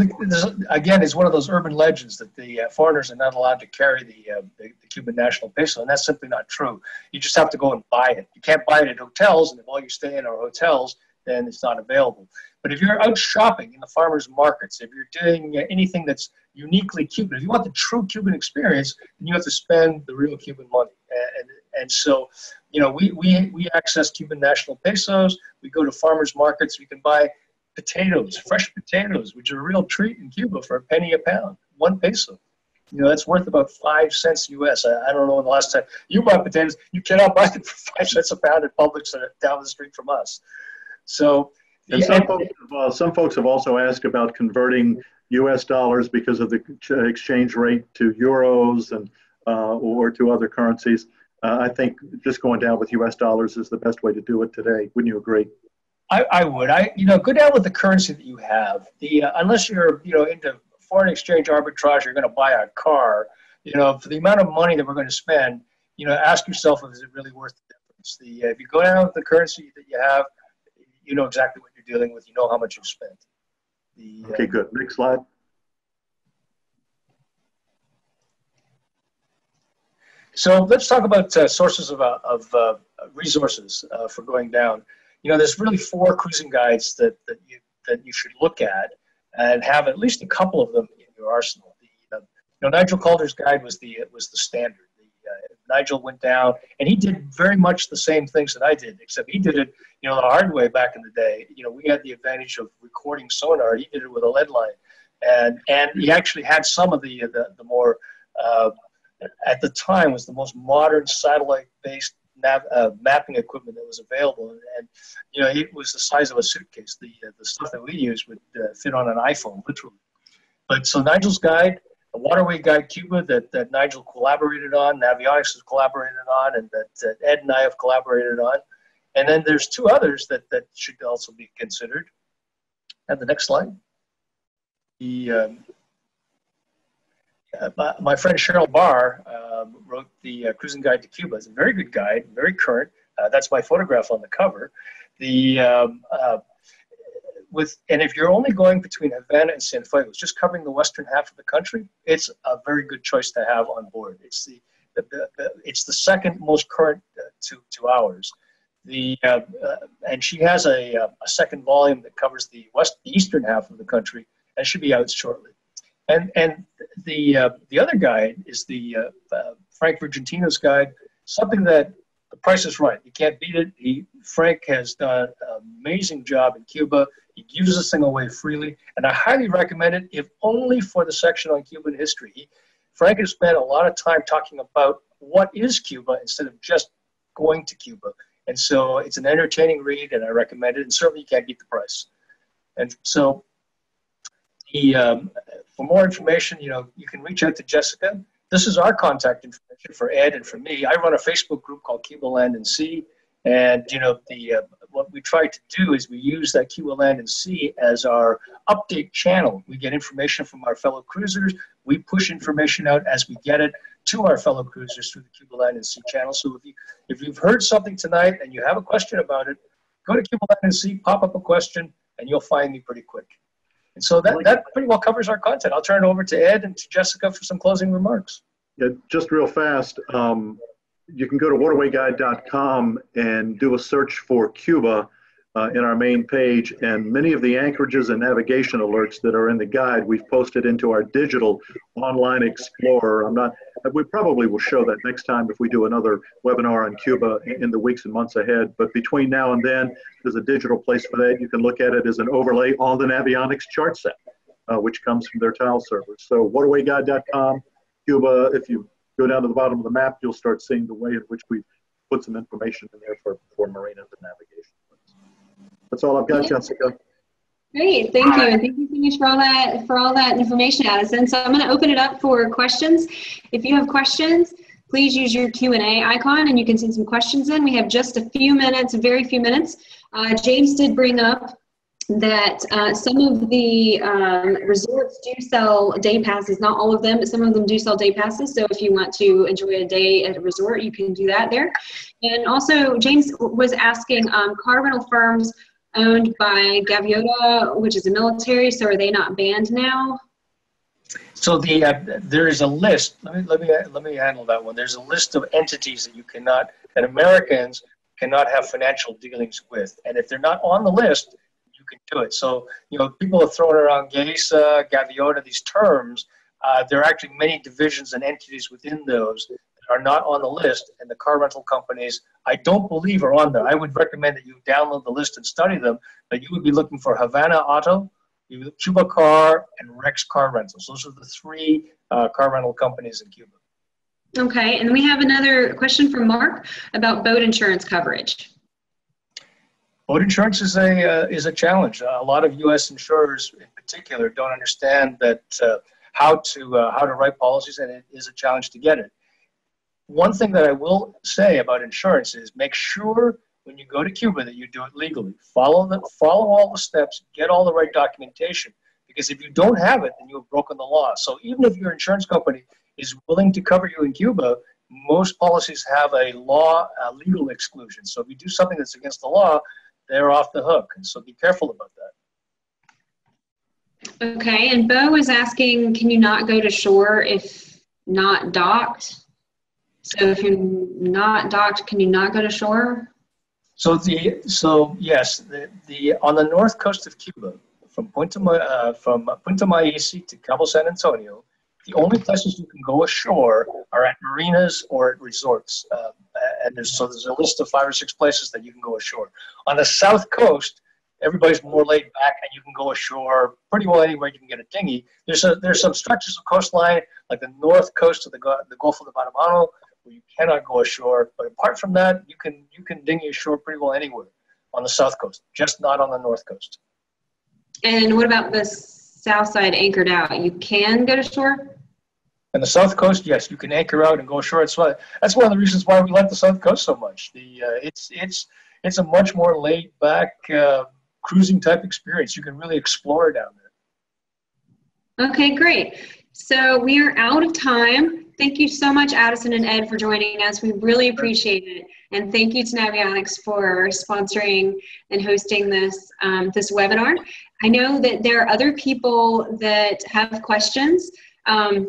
again, it's one of those urban legends that the foreigners are not allowed to carry the Cuban national peso, and that's simply not true. You just have to go and buy it. You can't buy it at hotels, and if all you stay in are hotels, then it's not available. But if you're out shopping in the farmers markets, if you're doing anything that's uniquely Cuban, if you want the true Cuban experience, then you have to spend the real Cuban money. And so, we access Cuban national pesos. We go to farmers markets. We can buy potatoes, fresh potatoes, which are a real treat in Cuba for a penny a pound, 1 peso. That's worth about 5 cents US. I don't know when the last time you bought potatoes. You cannot buy them for 5 cents a pound at Publix down the street from us. So, and some folks have also asked about converting U.S. dollars because of the exchange rate to euros and or to other currencies. I think just going down with U.S. dollars is the best way to do it today. Wouldn't you agree? I would. Go down with the currency that you have. Unless you're into foreign exchange arbitrage, you're going to buy a car. For the amount of money that we're going to spend, ask yourself, is it really worth the difference? If you go down with the currency that you have, you know exactly what you're dealing with. You know how much you've spent. Okay, good. Next slide. So let's talk about sources of resources for going down. There's really 4 cruising guides that you should look at and have at least a couple of them in your arsenal. Nigel Calder's guide was the standard. Nigel went down, and he did very much the same things that I did, except he did it, the hard way back in the day. We had the advantage of recording sonar. He did it with a lead line, and he actually had some of the more at the time was the most modern satellite-based mapping equipment that was available, and it was the size of a suitcase. The stuff that we used would fit on an iPhone, literally. But so Nigel's guide, the Waterway Guide Cuba that Nigel collaborated on, Navionics has collaborated on, and that Ed and I have collaborated on. And then there's 2 others that should also be considered. And the next slide. My friend Cheryl Barr wrote the Cruising Guide to Cuba. It's a very good guide, very current. That's my photograph on the cover. And if you're only going between Havana and Cienfuegos, just covering the western half of the country, it's a very good choice to have on board. It's the second most current to ours. And she has a second volume that covers the eastern half of the country, and should be out shortly. And the other guide is the Frank Virgentino's guide, something that the price is right. You can't beat it. Frank has done an amazing job in Cuba. He gives this thing away freely, and I highly recommend it, if only for the section on Cuban history. Frank has spent a lot of time talking about what is Cuba instead of just going to Cuba. And so it's an entertaining read, and I recommend it, and certainly you can't beat the price. And so for more information, you can reach out to Jessica. This is our contact information for Ed and for me. I run a Facebook group called Cuba Land and Sea. And, what we try to do is we use that Cuba Land and Sea as our update channel. We get information from our fellow cruisers. We push information out as we get it to our fellow cruisers through the Cuba Land and Sea channel. So if you've heard something tonight and you have a question about it, go to Cuba Land and Sea, pop up a question, and you'll find me pretty quick. And so that pretty well covers our content. I'll turn it over to Ed and to Jessica for some closing remarks. Yeah, just real fast. You can go to waterwayguide.com and do a search for Cuba in our main page, and many of the anchorages and navigation alerts that are in the guide we've posted into our digital online explorer. We probably will show that next time if we do another webinar on Cuba in the weeks and months ahead, but between now and then there's a digital place for that. You can look at it as an overlay on the Navionics chart set, which comes from their tile server. So waterwayguide.com, Cuba. If you go down to the bottom of the map, you'll start seeing the way in which we've put some information in there for marinas and navigation. That's all I've got, Jessica. Great, thank you, and thank you so much for all that information, Addison. So I'm going to open it up for questions. If you have questions, please use your Q&A icon, and you can send some questions in. We have just a few minutes, very few minutes. James did bring up that some of the resorts do sell day passes, not all of them, but some of them do sell day passes. So if you want to enjoy a day at a resort, you can do that there. And also, James was asking, car rental firms owned by Gaviota, which is a military, so are they not banned now? So there is a list. Let me handle that one. There's a list of entities that Americans cannot have financial dealings with, and if they're not on the list, you can do it. So, people are throwing around Geisa, Gaviota, these terms. There are actually many divisions and entities within those that are not on the list, and the car rental companies, I don't believe, are on there. I would recommend that you download the list and study them, but you would be looking for Havana Auto, Cuba Car, and Rex Car Rentals. Those are the three car rental companies in Cuba. Okay, and we have another question from Mark about boat insurance coverage. Boat insurance is a challenge. A lot of U.S. insurers, in particular, don't understand that how to write policies, and it is a challenge to get it. One thing that I will say about insurance is make sure when you go to Cuba that you do it legally. Follow all the steps, get all the right documentation, because if you don't have it, then you have broken the law. So even if your insurance company is willing to cover you in Cuba, most policies have a legal exclusion. So if you do something that's against the law, they're off the hook. And so be careful about that. Okay, and Bo is asking, can you not go to shore if not docked? So if you're not docked, can you not go to shore? So yes, on the north coast of Cuba, from Punta Maesi to Cabo San Antonio, the only places you can go ashore are at marinas or at resorts. And there's a list of 5 or 6 places that you can go ashore. On the south coast, everybody's more laid back, and you can go ashore pretty well anywhere you can get a dinghy. There's some stretches of coastline, like the north coast of the Gulf of the Batamano, where you cannot go ashore. But apart from that, you can dinghy ashore pretty well anywhere on the south coast, just not on the north coast. And what about the south side anchored out? You can go to shore? On the south coast, yes, you can anchor out and go ashore. That's one of the reasons why we like the south coast so much. It's a much more laid back cruising type experience. You can really explore down there. Okay, great. So we are out of time. Thank you so much, Addison and Ed, for joining us. We really appreciate it. And thank you to Navionics for sponsoring and hosting this webinar. I know that there are other people that have questions. And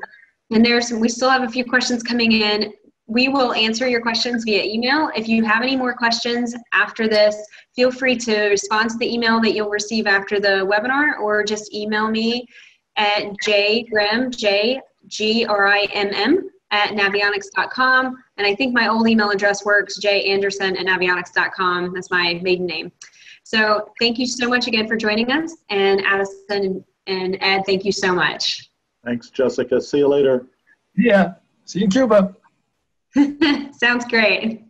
we still have a few questions coming in. We will answer your questions via email. If you have any more questions after this, feel free to respond to the email that you'll receive after the webinar, or just email me at jgrimm, Jgrimm, j.anderson@navionics.com. And I think my old email address works, janderson@navionics.com. That's my maiden name. So thank you so much again for joining us. And Addison and Ed, thank you so much. Thanks, Jessica. See you later. Yeah. See you in Cuba. Sounds great.